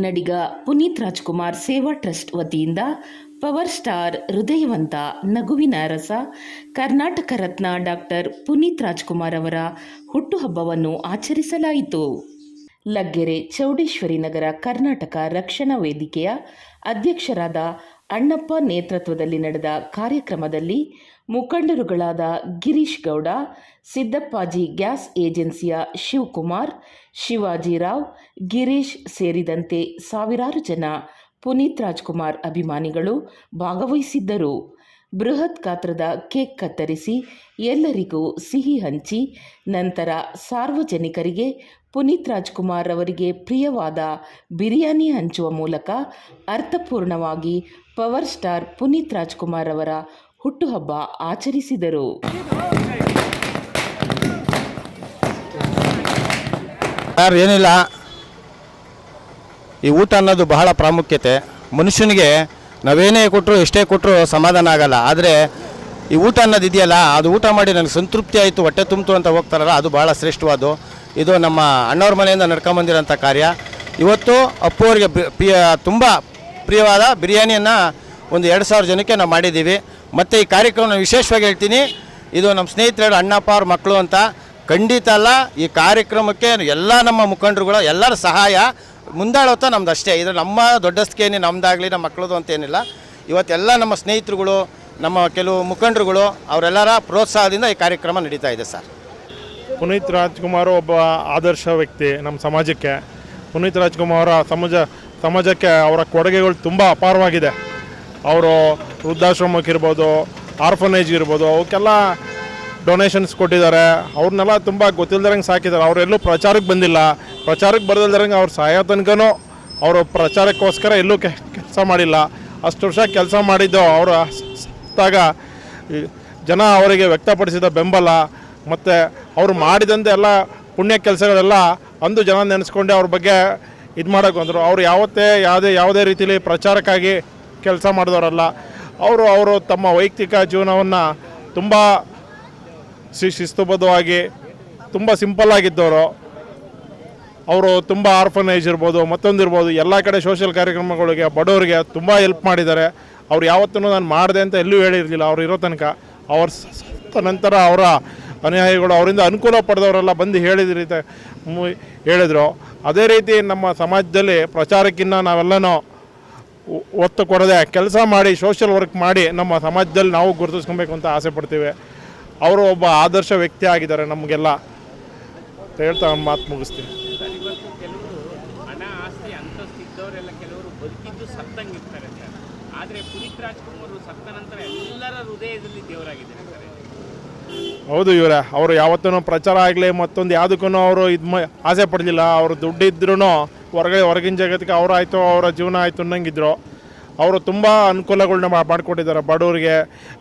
ಕನ್ನಡಿಗ ಪುನೀತ್ ರಾಜ್ಕುಮಾರ್ ಸೇವಾ ಟ್ರಸ್ಟ್ ವತಿಯಿಂದ power star ಹೃದಯವಂತ ನಗುವಿನ ರಸ ಕರ್ನಾಟಕ ರತ್ನ ಡಾಕ್ಟರ್ ಪುನೀತ್ ರಾಜ್ಕುಮಾರ್ ಅವರ ಹುಟ್ಟುಹಬ್ಬವನ್ನು ಆಚರಿಸಲಾಯಿತು. ಲಗ್ಗೆರೆ ಚೌಡೇಶ್ವರಿ ನಗರ ಕರ್ನಾಟಕ ರಕ್ಷಣಾ ವೇದಿಕೆಯ ಅಧ್ಯಕ್ಷರಾದ ಅಣ್ಣಪ್ಪ ನೇತೃತ್ವದಲ್ಲಿ ನಡೆದ ಕಾರ್ಯಕ್ರಮದಲ್ಲಿ ಮುಖಂಡರುಗಳಾದ ಗಿರೀಶ್ ಗೌಡ, ಸಿದ್ದಪ್ಪಾಜಿ ಗ್ಯಾಸ್ ಏಜೆನ್ಸಿಯ ಶಿವಕುಮಾರ್, ಶಿವಾಜಿರಾವ್, ಗಿರೀಶ್ ಸೇರಿದಂತೆ ಸಾವಿರಾರು ಜನ ಪುನೀತ್ ರಾಜ್ಕುಮಾರ್ ಅಭಿಮಾನಿಗಳು ಭಾಗವಹಿಸಿದ್ದರು. ಬೃಹತ್ ಗಾತ್ರದ ಕೇಕ್ ಕತ್ತರಿಸಿ ಎಲ್ಲರಿಗೂ ಸಿಹಿ ಹಂಚಿ ನಂತರ ಸಾರ್ವಜನಿಕರಿಗೆ ಪುನೀತ್ ರಾಜ್ಕುಮಾರ್ ಅವರಿಗೆ ಪ್ರಿಯವಾದ ಬಿರಿಯಾನಿ ಹಂಚುವ ಮೂಲಕ ಅರ್ಥಪೂರ್ಣವಾಗಿ ಪವರ್ ಸ್ಟಾರ್ ಪುನೀತ್ ರಾಜ್ಕುಮಾರ್ ಅವರ ಹುಟ್ಟುಹಬ್ಬ ಆಚರಿಸಿದರು. ಏನಿಲ್ಲ, ಈ ಊಟ ಅನ್ನೋದು ಬಹಳ ಪ್ರಾಮುಖ್ಯತೆ. ಮನುಷ್ಯನಿಗೆ ನಾವೇನೇ ಕೊಟ್ಟರು ಎಷ್ಟೇ ಕೊಟ್ಟರು ಸಮಾಧಾನ ಆಗಲ್ಲ. ಆದರೆ ಈ ಊಟ ಅನ್ನೋದು ಇದೆಯಲ್ಲ, ಅದು ಊಟ ಮಾಡಿ ನನಗೆ ಸಂತೃಪ್ತಿ ಆಯಿತು, ಹೊಟ್ಟೆ ತುಂಬಿತು ಅಂತ ಹೋಗ್ತಾರಲ್ಲ, ಅದು ಭಾಳ ಶ್ರೇಷ್ಠವಾದ್ದು. ಇದು ನಮ್ಮ ಅಣ್ಣವ್ರ ಮನೆಯಿಂದ ನಡ್ಕೊಂಬಂದಿರೋಂಥ ಕಾರ್ಯ. ಇವತ್ತು ಅಪ್ಪು ಅವರಿಗೆ ತುಂಬ ಪ್ರಿಯವಾದ ಬಿರಿಯಾನಿಯನ್ನು ಒಂದು 2,000 ಜನಕ್ಕೆ ನಾವು ಮಾಡಿದ್ದೀವಿ. ಮತ್ತು ಈ ಕಾರ್ಯಕ್ರಮ ವಿಶೇಷವಾಗಿ ಹೇಳ್ತೀನಿ, ಇದು ನಮ್ಮ ಸ್ನೇಹಿತರು ಅಣ್ಣಪ್ಪ ಅವ್ರ ಮಕ್ಕಳು ಅಂತ. ಖಂಡಿತ ಅಲ್ಲ, ಈ ಕಾರ್ಯಕ್ರಮಕ್ಕೆ ಎಲ್ಲ ನಮ್ಮ ಮುಖಂಡರುಗಳು ಎಲ್ಲರ ಸಹಾಯ ಮುಂದಾಳೋತ ನಮ್ದು ಅಷ್ಟೇ. ಇದು ನಮ್ಮ ದೊಡ್ಡಸ್ಕೇನೆ ನಮ್ಮದಾಗಲಿ ನಮ್ಮ ಮಕ್ಕಳದು ಅಂತೇನಿಲ್ಲ. ಇವತ್ತೆಲ್ಲ ನಮ್ಮ ಸ್ನೇಹಿತರುಗಳು, ನಮ್ಮ ಕೆಲವು ಮುಖಂಡರುಗಳು ಅವರೆಲ್ಲರ ಪ್ರೋತ್ಸಾಹದಿಂದ ಈ ಕಾರ್ಯಕ್ರಮ ನಡೀತಾ ಇದೆ ಸರ್. ಪುನೀತ್ ರಾಜ್ಕುಮಾರ್ ಒಬ್ಬ ಆದರ್ಶ ವ್ಯಕ್ತಿ ನಮ್ಮ ಸಮಾಜಕ್ಕೆ. ಪುನೀತ್ ರಾಜ್ಕುಮಾರ್ ಸಮಾಜಕ್ಕೆ ಅವರ ಕೊಡುಗೆಗಳು ತುಂಬ ಅಪಾರವಾಗಿದೆ. ಅವರು ವೃದ್ಧಾಶ್ರಮಕ್ಕಿರ್ಬೋದು, ಆರ್ಫನೇಜ್ ಇರ್ಬೋದು, ಅವಕ್ಕೆಲ್ಲ ಡೊನೇಷನ್ಸ್ ಕೊಟ್ಟಿದ್ದಾರೆ. ಅವ್ರನ್ನೆಲ್ಲ ತುಂಬ ಗೊತ್ತಿಲ್ದಂಗೆ ಸಾಕಿದ್ದಾರೆ. ಅವರೆಲ್ಲೂ ಪ್ರಚಾರಕ್ಕೆ ಬಂದಿಲ್ಲ. ಪ್ರಚಾರಕ್ಕೆ ಬರದಿಲ್ದಂಗೆ ಅವ್ರು ಸಾಯೋ ತನಕನೂ ಅವರು ಪ್ರಚಾರಕ್ಕೋಸ್ಕರ ಎಲ್ಲೂ ಕೆಲಸ ಮಾಡಿಲ್ಲ. ಅಷ್ಟು ವರ್ಷ ಕೆಲಸ ಮಾಡಿದ್ದು ಅವರು ಸತ್ತಾಗ ಜನ ಅವರಿಗೆ ವ್ಯಕ್ತಪಡಿಸಿದ ಬೆಂಬಲ ಮತ್ತು ಅವರು ಮಾಡಿದಂತೆ ಎಲ್ಲ ಪುಣ್ಯ ಕೆಲಸಗಳೆಲ್ಲ ಅಂದು ಜನ ನೆನೆಸ್ಕೊಂಡೆ ಅವ್ರ ಬಗ್ಗೆ ಇದು ಮಾಡೋಕೆ ಬಂದರು. ಅವರು ಯಾವುದೇ ರೀತಿಯಲ್ಲಿ ಪ್ರಚಾರಕ್ಕಾಗಿ ಕೆಲಸ ಮಾಡಿದವರಲ್ಲ. ಅವರು ತಮ್ಮ ವೈಯಕ್ತಿಕ ಜೀವನವನ್ನು ತುಂಬ ಶಿಸ್ತುಬದ್ಧವಾಗಿ ತುಂಬ ಸಿಂಪಲ್ಲಾಗಿದ್ದವರು. ಅವರು ತುಂಬ ಆರ್ಫನೇಜ್ ಇರ್ಬೋದು, ಮತ್ತೊಂದಿರ್ಬೋದು, ಎಲ್ಲ ಕಡೆ ಸೋಷಿಯಲ್ ಕಾರ್ಯಕ್ರಮಗಳಿಗೆ ಬಡವರಿಗೆ ತುಂಬ ಹೆಲ್ಪ್ ಮಾಡಿದ್ದಾರೆ. ಅವ್ರು ಯಾವತ್ತೂ ನಾನು ಮಾಡಿದೆ ಅಂತ ಎಲ್ಲೂ ಹೇಳಿರಲಿಲ್ಲ. ಅವ್ರು ಇರೋ ತನಕ. ಅವ್ರ ನಂತರ ಅವರ ಅನುಯಾಯಿಗಳು, ಅವರಿಂದ ಅನುಕೂಲ ಪಡೆದವರೆಲ್ಲ ಬಂದು ಹೇಳಿದರು. ಅದೇ ರೀತಿ ನಮ್ಮ ಸಮಾಜದಲ್ಲಿ ಪ್ರಚಾರಕ್ಕಿಂತ ನಾವೆಲ್ಲನೂ ಒತ್ತು ಕೊಡದೆ ಕೆಲಸ ಮಾಡಿ ಸೋಷಿಯಲ್ ವರ್ಕ್ ಮಾಡಿ ನಮ್ಮ ಸಮಾಜದಲ್ಲಿ ನಾವು ಗುರುತಿಸ್ಕೊಬೇಕು ಅಂತ ಆಸೆ ಪಡ್ತೀವಿ. ಅವರು ಒಬ್ಬ ಆದರ್ಶ ವ್ಯಕ್ತಿ ಆಗಿದ್ದಾರೆ ನಮಗೆಲ್ಲ ಅಂತ ಹೇಳ್ತಾ ಒಂದು ಮಾತು ಮುಗಿಸ್ತೀನಿ. ಹೌದು ಇವರೇ, ಅವರು ಯಾವತ್ತೂ ಪ್ರಚಾರ ಆಗಲಿ ಮತ್ತೊಂದು ಯಾವುದಕ್ಕೂ ಅವರು ಆಸೆ ಪಡಲಿಲ್ಲ. ಅವರು ದುಡ್ಡಿದ್ರೂ ಹೊರಗಿನ ಜಗತ್ತಿಗೆ ಅವರಾಯಿತು, ಅವರ ಜೀವನ ಆಯಿತು ಅನ್ನಂಗಿದ್ರು. ಅವರು ತುಂಬ ಅನುಕೂಲಗಳನ್ನ ಮಾಡಿಕೊಟ್ಟಿದ್ದಾರೆ ಬಡವರಿಗೆ,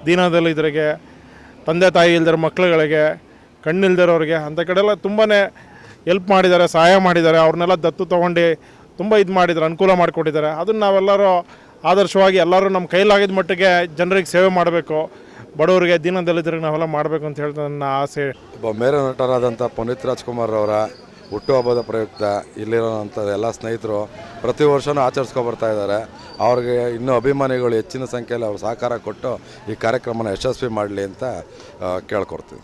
ದೀನದಲ್ಲಿದ್ದರಿಗೆ, ತಂದೆ ತಾಯಿ ಇಲ್ದಿರೋ ಮಕ್ಕಳುಗಳಿಗೆ, ಕಣ್ಣಿಲ್ದಿರೋರಿಗೆ, ಅಂಥ ಕಡೆಲ್ಲ ತುಂಬಾ ಹೆಲ್ಪ್ ಮಾಡಿದ್ದಾರೆ, ಸಹಾಯ ಮಾಡಿದ್ದಾರೆ. ಅವ್ರನ್ನೆಲ್ಲ ದತ್ತು ತೊಗೊಂಡು ತುಂಬ ಮಾಡಿದ್ದಾರೆ, ಅನುಕೂಲ ಮಾಡಿಕೊಟ್ಟಿದ್ದಾರೆ. ಅದನ್ನು ನಾವೆಲ್ಲರೂ ಆದರ್ಶವಾಗಿ ಎಲ್ಲರೂ ನಮ್ಮ ಕೈಲಾಗಿದ್ದ ಮಟ್ಟಿಗೆ ಜನರಿಗೆ ಸೇವೆ ಮಾಡಬೇಕು, ಬಡವರಿಗೆ, ದೀನದಲ್ಲಿದ್ದರಿಗೆ ನಾವೆಲ್ಲ ಮಾಡಬೇಕು ಅಂತ ಹೇಳ್ತಾ ನನ್ನ ಆಸೆ. ಒಬ್ಬ ಮೇರು ನಟರಾದಂಥ ಪುನೀತ್ ರಾಜ್ಕುಮಾರ್ ಅವರ ಹುಟ್ಟುಹಬ್ಬದ ಪ್ರಯುಕ್ತ ಇಲ್ಲಿರೋಂಥ ಎಲ್ಲ ಸ್ನೇಹಿತರು ಪ್ರತಿ ವರ್ಷವೂ ಆಚರಿಸ್ಕೊಬರ್ತಾ ಇದ್ದಾರೆ. ಅವ್ರಿಗೆ ಇನ್ನೂ ಅಭಿಮಾನಿಗಳು ಹೆಚ್ಚಿನ ಸಂಖ್ಯೆಯಲ್ಲಿ ಅವ್ರು ಸಹಕಾರ ಕೊಟ್ಟು ಈ ಕಾರ್ಯಕ್ರಮನ ಯಶಸ್ವಿ ಮಾಡಲಿ ಅಂತ ಕೇಳ್ಕೊಡ್ತೀವಿ.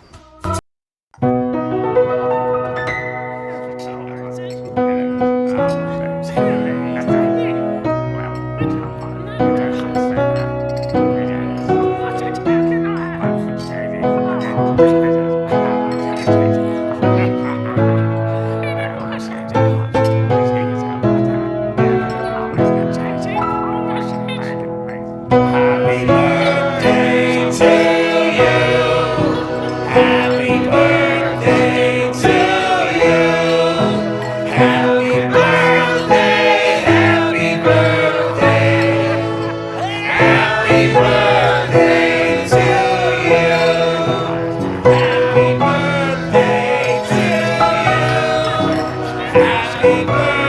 Happy birthday.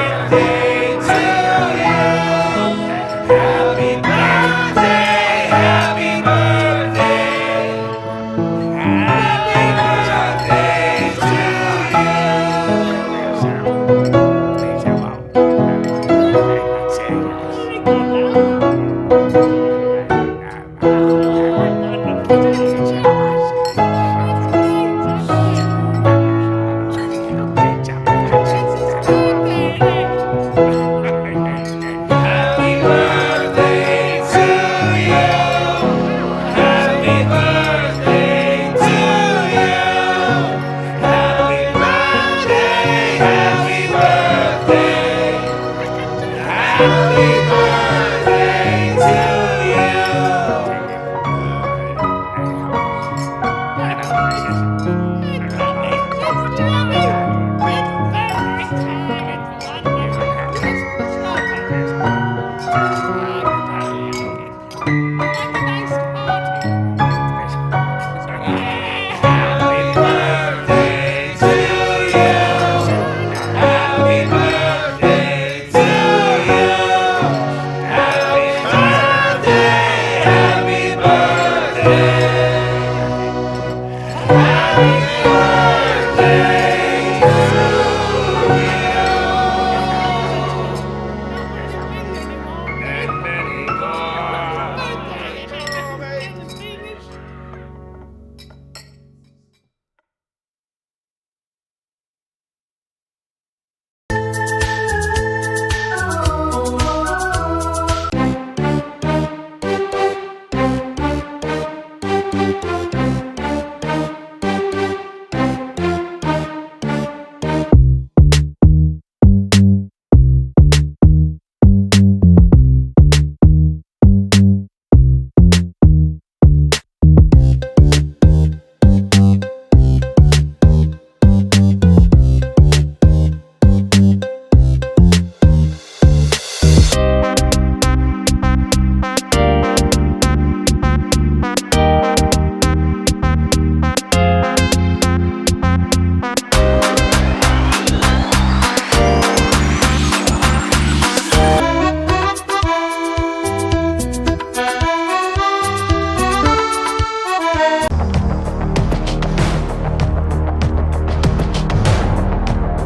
ಿ